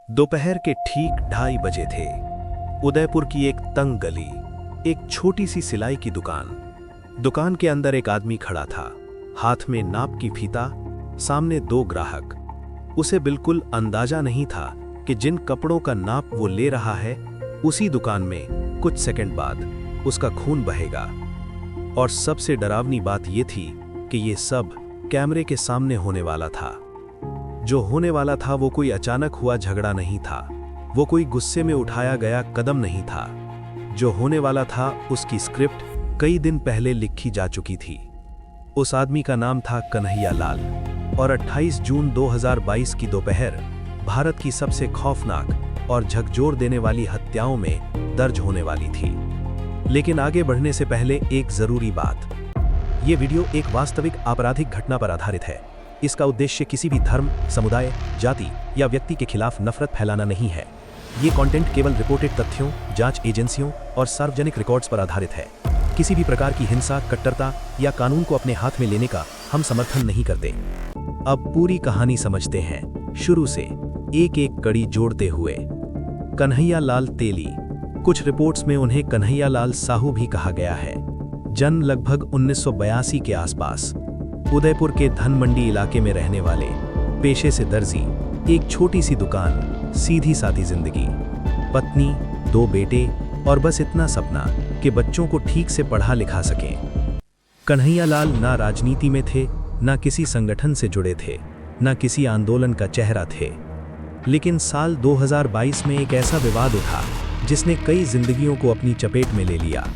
दोपहर के ठीक 2:30 थे। उदयपुर की एक तंग गली, एक छोटी सी सिलाई की दुकान के अंदर एक आदमी खड़ा था, हाथ में नाप की फीता, सामने 2 ग्राहक। उसे बिल्कुल अंदाजा नहीं था कि जिन कपड़ों का नाप वो ले रहा है, उसी दुकान में कुछ सेकंड बाद उसका खून बहेगा। और सबसे डरावनी बात ये थी कि ये सब कैमरे के सामने होने वाला था। जो होने वाला था वो कोई अचानक हुआ झगड़ा नहीं था, वो कोई गुस्से में उठाया गया कदम नहीं था। जो होने वाला था उसकी स्क्रिप्ट कई दिन पहले लिखी जा चुकी थी। उस आदमी का नाम था कन्हैया लाल और 28 जून 2022 की दोपहर भारत की सबसे खौफनाक और झकझोर देने वाली हत्याओं में दर्ज होने वाली थी। लेकिन आगे बढ़ने से पहले एक जरूरी बात, ये वीडियो एक वास्तविक आपराधिक घटना पर आधारित है। इसका उद्देश्य किसी भी धर्म, समुदाय, जाति या व्यक्ति के खिलाफ नफरत फैलाना नहीं है। ये कंटेंट केवल रिपोर्टेड तथ्यों, जांच एजेंसियों और सार्वजनिक रिकॉर्ड्स पर आधारित है। किसी भी प्रकार की हिंसा, कट्टरता या कानून को अपने हाथ में लेने का हम समर्थन नहीं करते। अब पूरी कहानी समझते हैं, शुरू से एक एक कड़ी जोड़ते हुए। कन्हैया लाल तेली, कुछ रिपोर्ट्स में उन्हें कन्हैया लाल साहू भी कहा गया है। जन्म लगभग 1982 के आसपास। उदयपुर के धनमंडी इलाके में रहने वाले, पेशे से दर्जी, एक छोटी सी दुकान, सीधी सादी जिंदगी, पत्नी, 2 बेटे और बस इतना सपना कि बच्चों को ठीक से पढ़ा लिखा सकें। कन्हैया लाल ना राजनीति में थे, ना किसी संगठन से जुड़े थे, ना किसी आंदोलन का चेहरा थे। लेकिन साल 2022 में एक ऐसा विवाद उठा जिसने कई जिंदगियों को अपनी चपेट में ले लिया।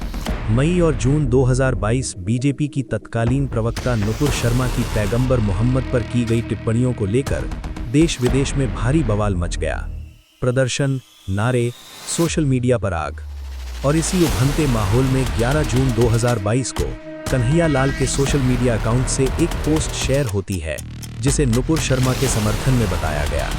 मई और जून 2022 बीजेपी की तत्कालीन प्रवक्ता नुपुर शर्मा की पैगंबर मोहम्मद पर की गई टिप्पणियों को लेकर देश विदेश में भारी बवाल मच गया। प्रदर्शन, नारे, सोशल मीडिया पर आग। और इसी उभरते माहौल में 11 जून 2022 को कन्हैया लाल के सोशल मीडिया अकाउंट से एक पोस्ट शेयर होती है जिसे नुपुर शर्मा के समर्थन में बताया गया।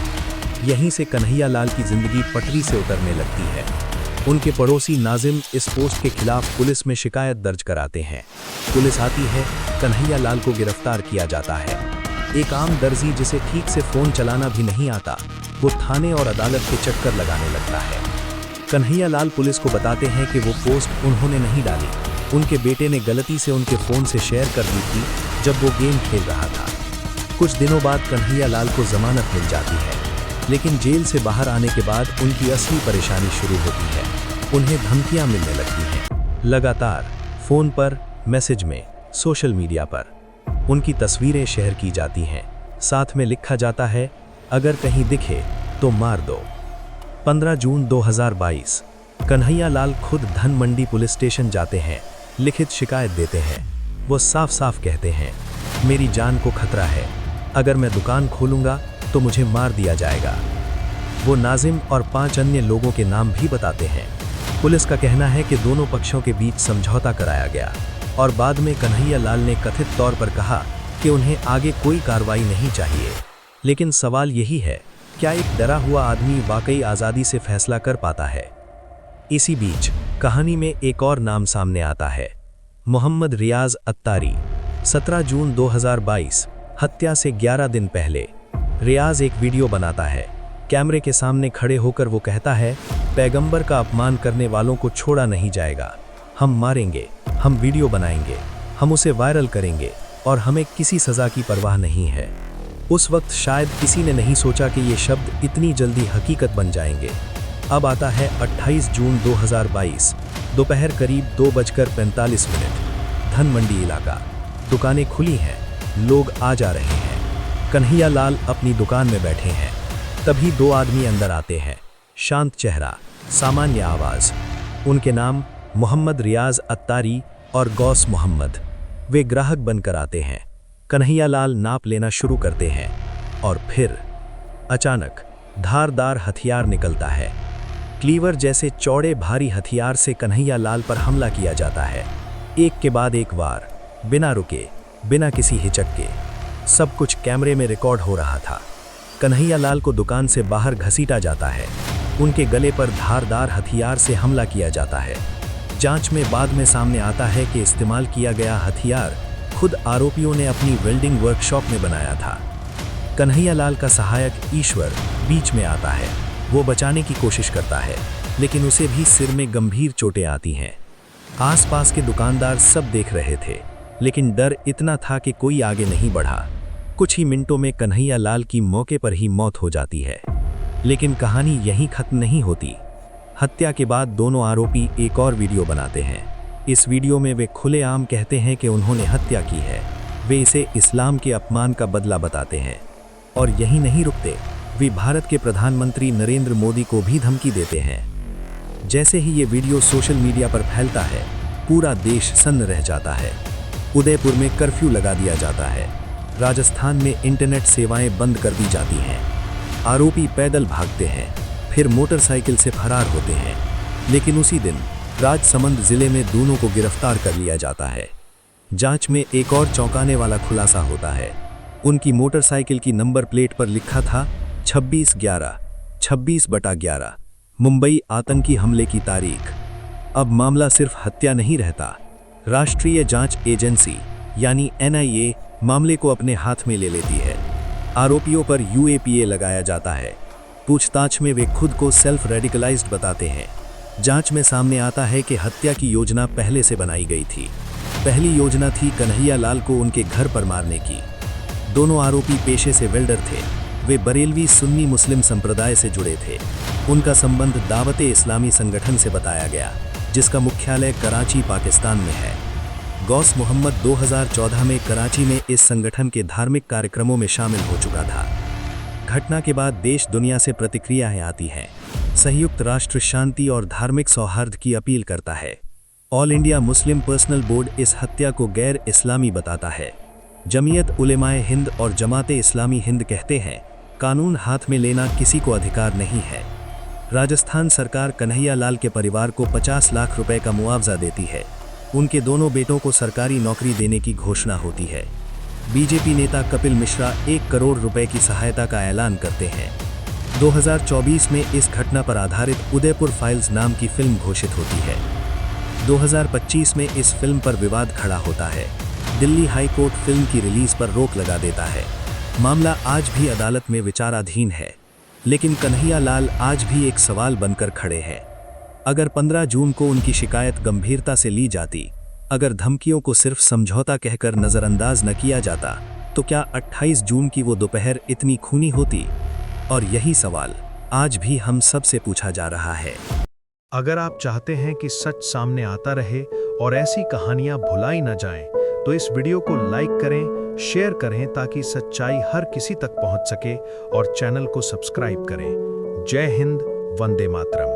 यहीं से कन्हैया लाल की जिंदगी पटरी से उतरने लगती है। उनके पड़ोसी नाजिम इस पोस्ट के खिलाफ पुलिस में शिकायत दर्ज कराते हैं। पुलिस आती है, कन्हैया लाल को गिरफ्तार किया जाता है। एक आम दर्जी जिसे ठीक से फोन चलाना भी नहीं आता, वो थाने और अदालत के चक्कर लगाने लगता है। कन्हैया लाल पुलिस को बताते हैं कि वो पोस्ट उन्होंने नहीं डाली, उनके बेटे ने गलती से उनके फोन से शेयर कर दी थी जब वो गेम खेल रहा था। कुछ दिनों बाद कन्हैया लाल को जमानत मिल जाती है, लेकिन जेल से बाहर आने के बाद उनकी असली परेशानी शुरू होती है। उन्हें धमकियां मिलने लगती हैं, लगातार फोन पर, मैसेज में, सोशल मीडिया पर। उनकी तस्वीरें शेयर की जाती हैं, साथ में लिखा जाता है, अगर कहीं दिखे तो मार दो। 15 जून 2022 कन्हैया लाल खुद धनमंडी पुलिस स्टेशन जाते हैं, लिखित शिकायत देते हैं। वो साफ साफ कहते हैं, मेरी जान को खतरा है, अगर मैं दुकान खोलूंगा तो मुझे मार दिया जाएगा। वो नाजिम और 5 अन्य लोगों के नाम भी बताते हैं। पुलिस का कहना है कि दोनों पक्षों के बीच समझौता कराया गया और बाद में कन्हैया लाल ने कथित तौर पर कहा कि उन्हें आगे कोई कार्रवाई नहीं चाहिए। लेकिन सवाल यही है, क्या एक डरा हुआ आदमी वाकई आज़ादी से फैसला कर पाता है? इसी बीच कहानी में एक और नाम सामने आता है, मोहम्मद रियाज अत्तारी। 17 जून 2022 हत्या से 11 दिन पहले रियाज एक वीडियो बनाता है। कैमरे के सामने खड़े होकर वो कहता है, पैगंबर का अपमान करने वालों को छोड़ा नहीं जाएगा। हम मारेंगे, हम वीडियो बनाएंगे, हम उसे वायरल करेंगे और हमें किसी सज़ा की परवाह नहीं है। उस वक्त शायद किसी ने नहीं सोचा कि ये शब्द इतनी जल्दी हकीकत बन जाएंगे। अब आता है 28 जून 2022 दोपहर करीब 2:45। धनमंडी इलाका, दुकानें खुली हैं, लोग आ जा रहे हैं। कन्हैया लाल अपनी दुकान में बैठे हैं, तभी 2 आदमी अंदर आते हैं। शांत चेहरा, सामान्य आवाज। उनके नाम मोहम्मद रियाज अत्तारी और गौस मोहम्मद। वे ग्राहक बनकर आते हैं। कन्हैया लाल नाप लेना शुरू करते हैं और फिर अचानक धारदार हथियार निकलता है। क्लीवर जैसे चौड़े भारी हथियार से कन्हैया लाल पर हमला किया जाता है, एक के बाद एक वार, बिना रुके, बिना किसी हिचक के। सब कुछ कैमरे में रिकॉर्ड हो रहा था। कन्हैया लाल को दुकान से बाहर घसीटा जाता है, उनके गले पर धारदार हथियार से हमला किया जाता है। जांच में बाद में सामने आता है कि इस्तेमाल किया गया हथियार खुद आरोपियों ने अपनी वेल्डिंग वर्कशॉप में बनाया था। कन्हैया लाल का सहायक ईश्वर बीच में आता है। वो बचाने की कोशिश करता है, लेकिन उसे भी सिर में गंभीर चोटें आती हैं। आसपास के दुकानदार सब देख रहे थे, लेकिन डर इतना था कि कोई आगे नहीं बढ़ा। कुछ ही मिनटों में कन्हैया लाल की मौके पर ही मौत हो जाती है। लेकिन कहानी यहीं खत्म नहीं होती। हत्या के बाद दोनों आरोपी एक और वीडियो बनाते हैं। इस वीडियो में वे खुलेआम कहते हैं कि उन्होंने हत्या की है। वे इसे इस्लाम के अपमान का बदला बताते हैं। और यहीं नहीं रुकते, वे भारत के प्रधानमंत्री नरेंद्र मोदी को भी धमकी देते हैं। जैसे ही ये वीडियो सोशल मीडिया पर फैलता है, पूरा देश सन्न रह जाता है। उदयपुर में कर्फ्यू लगा दिया जाता है। राजस्थान में इंटरनेट सेवाएं बंद कर दी जाती हैं। आरोपी पैदल भागते हैं, फिर मोटरसाइकिल से फरार होते हैं। लेकिन उसी दिन राजसमंद जिले में दोनों को गिरफ्तार कर लिया जाता है। जांच में एक और चौंकाने वाला खुलासा होता है। उनकी मोटरसाइकिल की नंबर प्लेट पर लिखा था 26/11, 26/11, मुंबई आतंकी हमले की तारीख। अब मामला सिर्फ हत्या नहीं रहता। राष्ट्रीय जांच एजेंसी यानी NIA मामले को अपने हाथ में ले लेती है। आरोपियों पर UAPA लगाया जाता है। पूछताछ में वे खुद को सेल्फ रेडिकलाइज्ड बताते हैं। जांच में सामने आता है कि हत्या की योजना पहले से बनाई गई थी। पहली योजना थी कन्हैया लाल को उनके घर पर मारने की। दोनों आरोपी पेशे से वेल्डर थे। वे बरेलवी सुन्नी मुस्लिम संप्रदाय से जुड़े थे। उनका संबंध दावते इस्लामी संगठन से बताया गया, जिसका मुख्यालय कराची, पाकिस्तान में है। गौस मोहम्मद 2014 में कराची में इस संगठन के धार्मिक कार्यक्रमों में शामिल हो चुका था। घटना के बाद देश दुनिया से प्रतिक्रियाएं आती हैं। संयुक्त राष्ट्र शांति और धार्मिक सौहार्द की अपील करता है। All India Muslim personal board इस हत्या को गैर इस्लामी बताता है। जमीयत उलेमाए हिंद और जमाते इस्लामी हिंद कहते हैं, कानून हाथ में लेना किसी को अधिकार नहीं है। राजस्थान सरकार कन्हैया लाल के परिवार को 50 लाख रुपए का मुआवजा देती है। उनके दोनों बेटों को सरकारी नौकरी देने की घोषणा होती है। बीजेपी नेता कपिल मिश्रा 1 करोड़ रुपए की सहायता का ऐलान करते हैं। 2024 में इस घटना पर आधारित उदयपुर फाइल्स नाम की फिल्म घोषित होती है। 2025 में इस फिल्म पर विवाद खड़ा होता है। दिल्ली हाई कोर्ट फिल्म की रिलीज पर रोक लगा देता है। मामला आज भी अदालत में विचाराधीन है, लेकिन कन्हैया लाल आज भी एक सवाल बनकर खड़े हैं। अगर 15 जून को उनकी शिकायत गंभीरता से ली जाती, अगर धमकियों को सिर्फ समझौता कहकर नजरअंदाज न किया जाता, तो क्या 28 जून की वो दोपहर इतनी खूनी होती? और यही सवाल आज भी हम सब से पूछा जा रहा है। अगर आप चाहते हैं कि सच सामने आता रहे और ऐसी कहानियां भुलाई न जाएं, तो इस वीडियो को लाइक करें, शेयर करें ताकि सच्चाई हर किसी तक पहुंच सके और चैनल को सब्सक्राइब करें। जय हिंद, वंदे मातरम।